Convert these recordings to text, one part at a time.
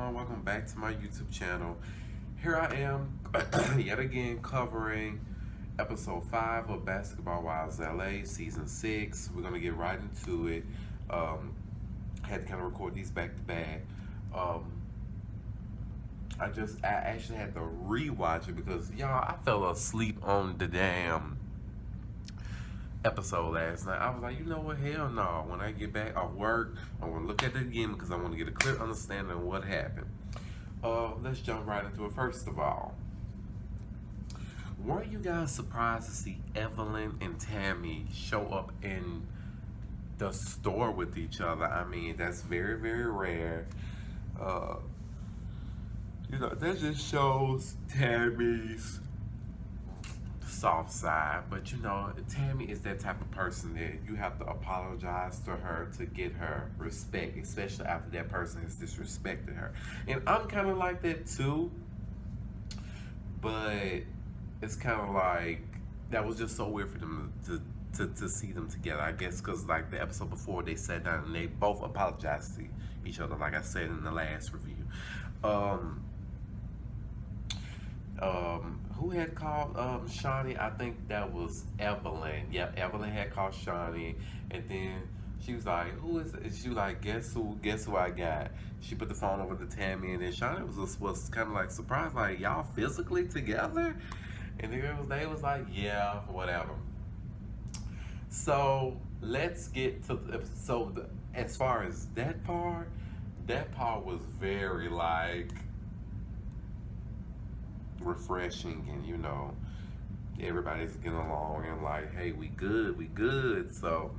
everyone, welcome back to my YouTube channel. Here I am yet again covering episode 5 of Basketball Wives LA season 6. We're gonna get right into it. Had to kind of record these back to back. I actually had to rewatch it because y'all, I fell asleep on the damn episode last night. I was like, you know what, hell no. When I get back off work, I'm gonna look at it again because I want to get a clear understanding of what happened. Let's jump right into it. First of all, weren't you guys surprised to see Evelyn and Tammy show up in the store with each other? I mean, that's very, very rare. That just shows Tammy's soft side, but Tammy is that type of person that you have to apologize to her to get her respect, especially after that person has disrespected her. And I'm kind of like that too, but it's kind of like that was just so weird for them to see them together, I guess, because like the episode before, they sat down and they both apologized to each other, like I said in the last review. Who had called Shawnee? I think that was Evelyn. Yep, Evelyn had called Shawnee, and then she was like, "Who is it?" She was like, "Guess who? Guess who I got?" She put the phone over to Tammy, and then Shawnee was kind of like surprised, like, "Y'all physically together?" And they was like, "Yeah, whatever." So let's get to as far as that part was very like refreshing, and everybody's getting along and like, hey, we good. So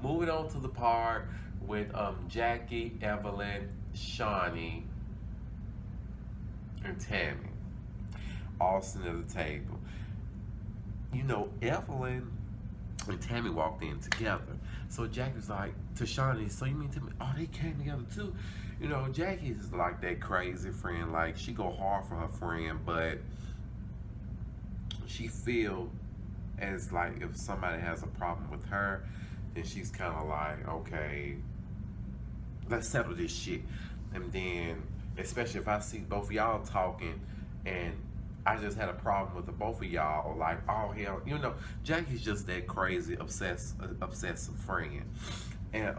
moving on to the part with Jackie, Evelyn, Shawnee, and Tammy all sitting at the table. Evelyn and Tammy walked in together. So Jackie was like to Shawnee, so you mean to me, oh, they came together too? Jackie is like that crazy friend. Like, she go hard for her friend, but she feel as like if somebody has a problem with her, then she's kind of like, okay, let's settle this shit. And then, especially if I see both of y'all talking and I just had a problem with the both of y'all, or like, oh hell, Jackie's just that crazy obsessive friend. And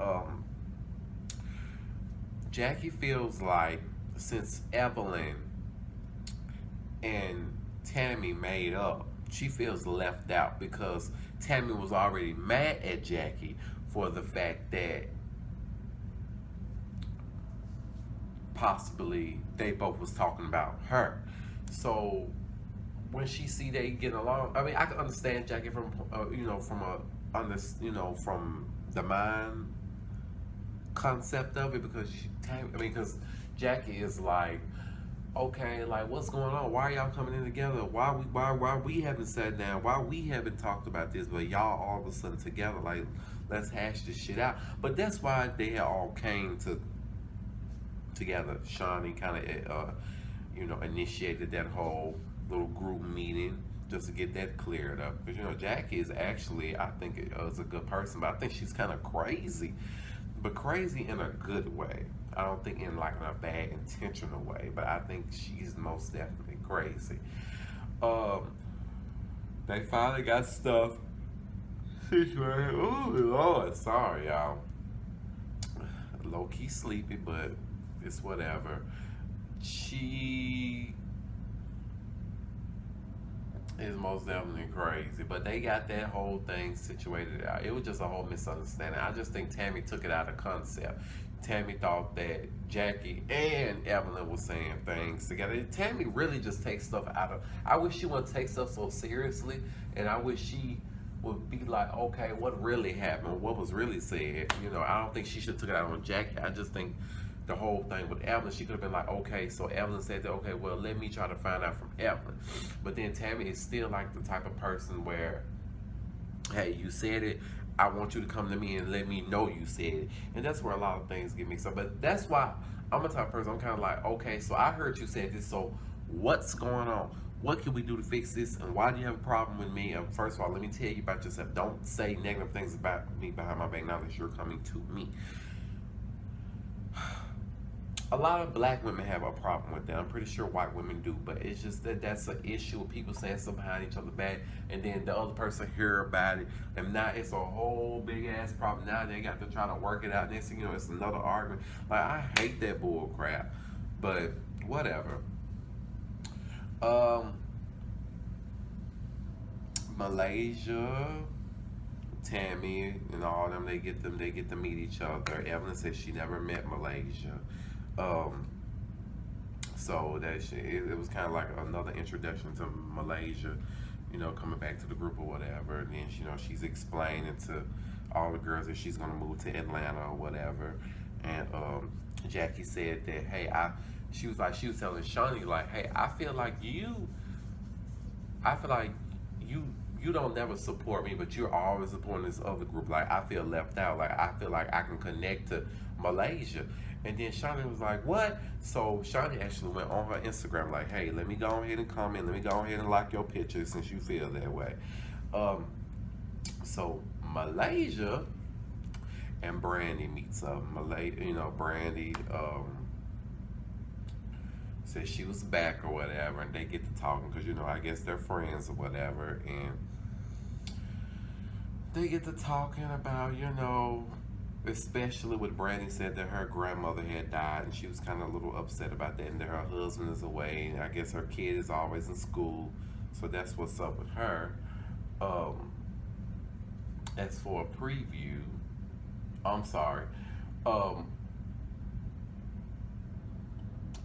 Jackie feels like since Evelyn and Tammy made up, she feels left out because Tammy was already mad at Jackie for the fact that possibly they both was talking about her. So when she see they getting along, I mean, I can understand Jackie from from the mind concept of it, because because Jackie is like, okay, like, what's going on? Why are y'all coming in together? Why we haven't sat down? Why we haven't talked about this? But y'all all of a sudden together, like, let's hash this shit out. But that's why they all came together. Shawnee kind of initiated that whole little group meeting just to get that cleared up. Because Jackie is actually, I think, is a good person, but I think she's kind of crazy. But crazy in a good way. I don't think in like in a bad intentional way, but I think she's most definitely crazy. They finally got stuff situated. Oh Lord, sorry y'all. Low key sleepy, but it's whatever. She is most definitely crazy, but they got that whole thing situated out. It was just a whole misunderstanding. I just think Tammy took it out of concept. Tammy thought that Jackie and Evelyn were saying things together. Tammy really just takes stuff out of. I wish she wouldn't take stuff so seriously, and I wish she would be like, okay, what really happened? What was really said? I don't think she should have took it out on Jackie. I just think the whole thing with Evelyn, she could have been like, okay, so Evelyn said that, okay, well, let me try to find out from Evelyn. But then Tammy is still like the type of person where, hey, you said it, I want you to come to me and let me know you said it. And that's where a lot of things get mixed up. But that's why I'm a type of person, I'm kind of like, okay, so I heard you said this, so what's going on? What can we do to fix this? And why do you have a problem with me? First of all, let me tell you about yourself. Don't say negative things about me behind my back now that you're coming to me. a lot of black women have a problem with that. I'm pretty sure white women do, but it's just that that's an issue of people saying stuff behind each other back, and then the other person hear about it, and now it's a whole big ass problem. Now they got to try to work it out. Next thing you know, it's another argument. Like, I hate that bull crap, but whatever. Malaysia, Tammy, and all them, they get to meet each other. Evelyn said she never met Malaysia. So that it was kind of like another introduction to Malaysia, you know, coming back to the group or whatever. And then, you know, she's explaining to all the girls that she's gonna move to Atlanta or whatever. And Jackie said that, hey, she was telling Shaunie, like, hey, I feel like you don't never support me, but you're always supporting this other group. Like, I feel left out. Like, I feel like I can connect to Malaysia. And then Shaunie was like, what? So Shaunie actually went on her Instagram like, hey, let me go ahead and comment. Let me go ahead and like your picture since you feel that way. So Malaysia and Brandy meets up. Brandy said she was back or whatever, and they get to talking because, you know, I guess they're friends or whatever. And they get to talking about, you know, especially with Brandy said that her grandmother had died, and she was kind of a little upset about that, and that her husband is away, and I guess her kid is always in school, so that's what's up with her. As for a preview, I'm sorry,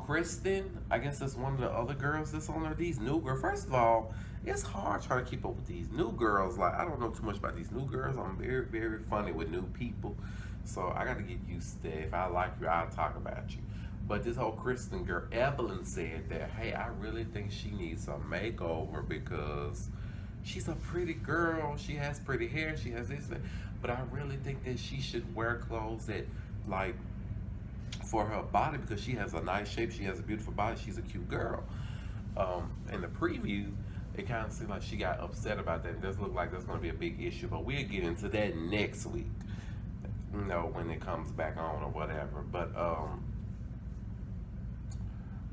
Kristen, I guess that's one of the other girls that's on there. These new girls, first of all, it's hard trying to keep up with these new girls. Like, I don't know too much about these new girls. I'm very, very funny with new people. So I got to get used to that. If I like you, I'll talk about you. But this whole Kristen girl, Evelyn said that, hey, I really think she needs a makeover because she's a pretty girl. She has pretty hair. She has this. But I really think that she should wear clothes that, like, for her body, because she has a nice shape. She has a beautiful body. She's a cute girl. In the preview, it kind of seemed like she got upset about that. It does look like that's going to be a big issue, but we'll get into that next week, you know, when it comes back on or whatever. But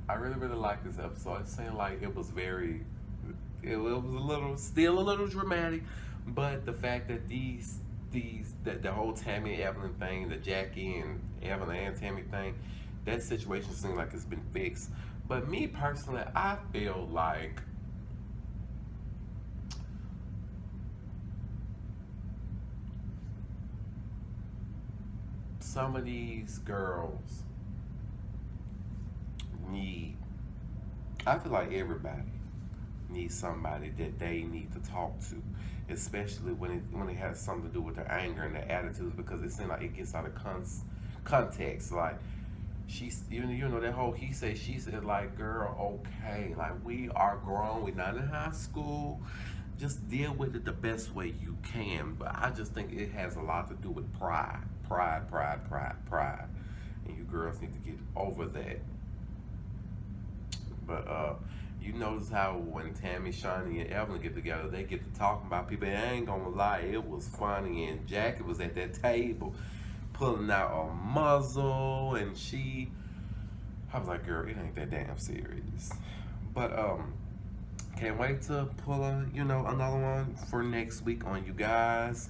I really, really like this episode. It seemed like it was still a little dramatic, but the fact that the whole Tammy and Evelyn thing, the Jackie and Evelyn and Tammy thing, that situation seems like it's been fixed. But me personally, I feel like some of these girls I feel like everybody needs somebody that they need to talk to, especially when it has something to do with their anger and their attitudes, because it seems like it gets out of context. Like, she's, you know, that whole he said, she said, like, girl, okay, like, we are grown, we're not in high school, just deal with it the best way you can. But I just think it has a lot to do with pride. And you girls need to get over that. But you notice how when Tammy, Shaunie, and Evelyn get together, they get to talking about people. And I ain't gonna lie, it was funny. And Jackie was at that table pulling out a muzzle, and I was like, girl, it ain't that damn serious. But can't wait to pull another one for next week on you guys.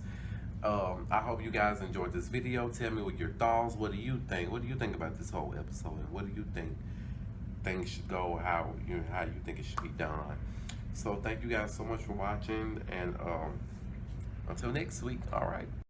I hope you guys enjoyed this video. Tell me what your thoughts. What do you think? What do you think about this whole episode? And what do you think things should go, how you think it should be done? So thank you guys so much for watching, and until next week. All right.